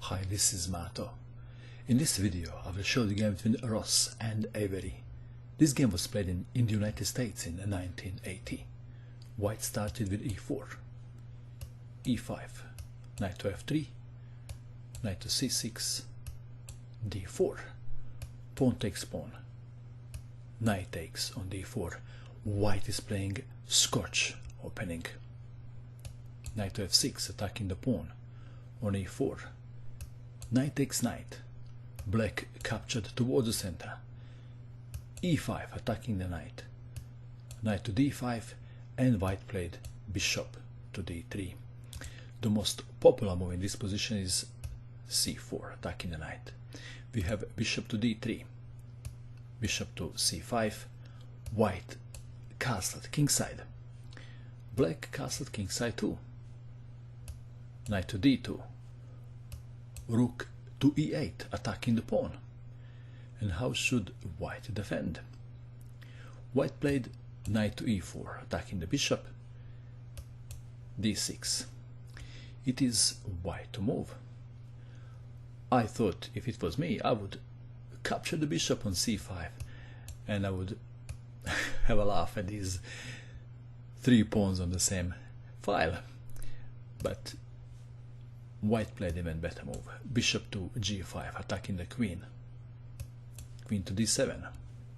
Hi, this is Mato. In this video I will show the game between Ross and Avery. This game was played in the United States in 1980. White started with e4, e5, knight to f3, knight to c6, d4, pawn takes pawn, knight takes on d4. White is playing Scotch Opening. Knight to f6, attacking the pawn on e4. Knight takes knight. Black captured towards the center. e5, attacking the knight. Knight to d5, and white played bishop to d3. The most popular move in this position is c4, attacking the knight. We have bishop to d3, bishop to c5, white castled kingside. Black castled kingside too. Knight to d2, rook to e8, attacking the pawn. And how should white defend? White played knight to e4, attacking the bishop, d6. It is white to move. I thought if it was me, I would capture the bishop on c5 and I would have a laugh at these three pawns on the same file. But white played even better move. Bishop to g5, attacking the queen. Queen to d7.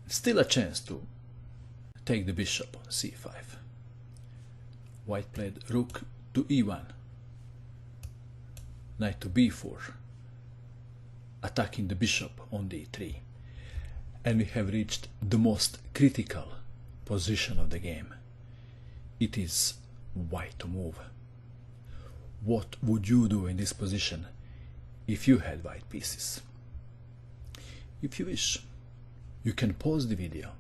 Still a chance to take the bishop on c5. White played rook to e1. Knight to b4, attacking the bishop on d3. And we have reached the most critical position of the game. It is white to move. What would you do in this position if you had white pieces? If you wish, you can pause the video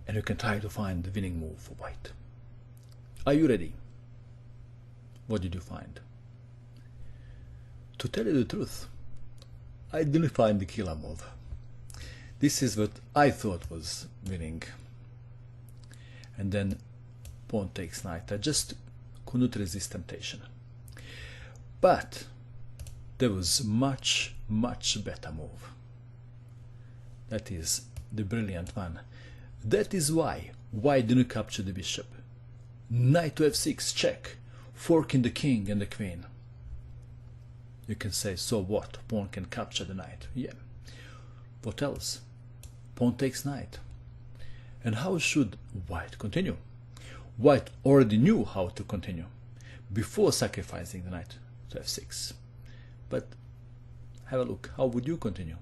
and you can try to find the winning move for white. Are you ready? What did you find? To tell you the truth, I didn't find the killer move. This is what I thought was winning. And then pawn takes knight. I just couldn't resist temptation. But there was much better move. That is the brilliant one. That is why white didn't capture the bishop. Knight to f6, check, forking the king and the queen. You can say, so what? Pawn can capture the knight. Yeah. What else? Pawn takes knight. And how should white continue? White already knew how to continue before sacrificing the knight to f6. But have a look. How would you continue?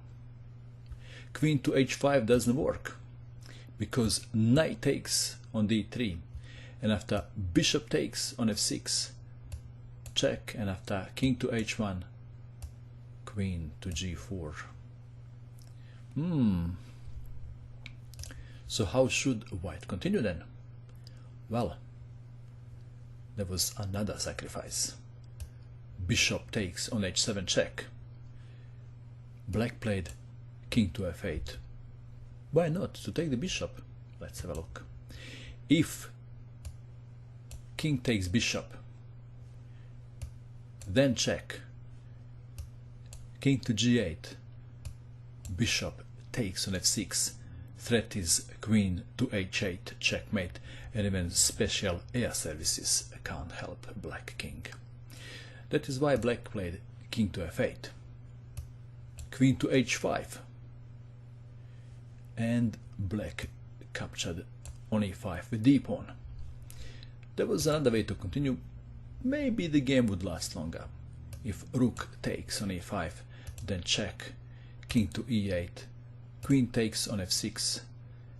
Queen to h5 doesn't work because knight takes on d3, and after bishop takes on f6, check, and after king to h1, queen to g4. So how should white continue then? Well, there was another sacrifice. Bishop takes on h7, check. Black played king to f8. Why not? To take the bishop. Let's have a look. If king takes bishop, then check. King to g8. Bishop takes on f6. Threat is queen to h8, checkmate, and even special air services can't help black king. That is why black played king to f8, queen to h5, and black captured on e5 with d-pawn. There was another way to continue. Maybe the game would last longer. If rook takes on e5, then check, king to e8, queen takes on f6,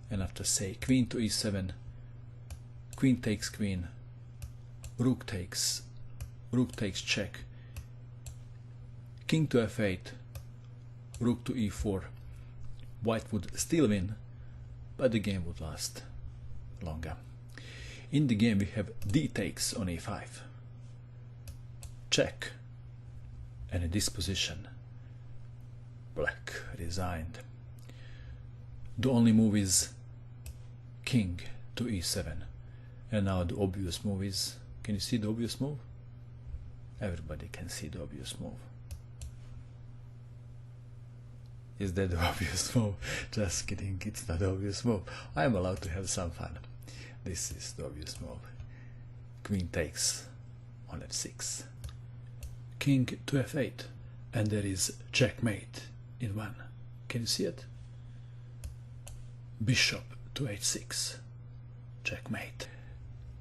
and after say queen to e7, queen takes queen, rook takes check, king to f8, rook to e4. White would still win, but the game would last longer. In the game we have d takes on e5, check, and in this position black resigned. The only move is king to e7, and now the obvious move is, can you see the obvious move? Everybody can see the obvious move. Is that the obvious move? Just kidding, it's not the obvious move. I am allowed to have some fun. This is the obvious move. Queen takes on f6. King to f8. And there is checkmate in one. Can you see it? Bishop to h6. Checkmate.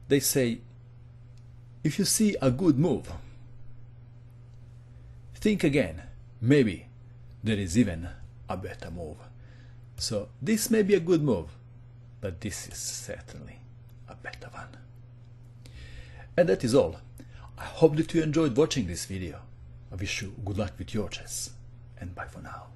They say, if you see a good move, think again. Maybe there is even a better move. So this may be a good move, but this is certainly a better one. And that is all. I hope that you enjoyed watching this video. I wish you good luck with your chess, and bye for now.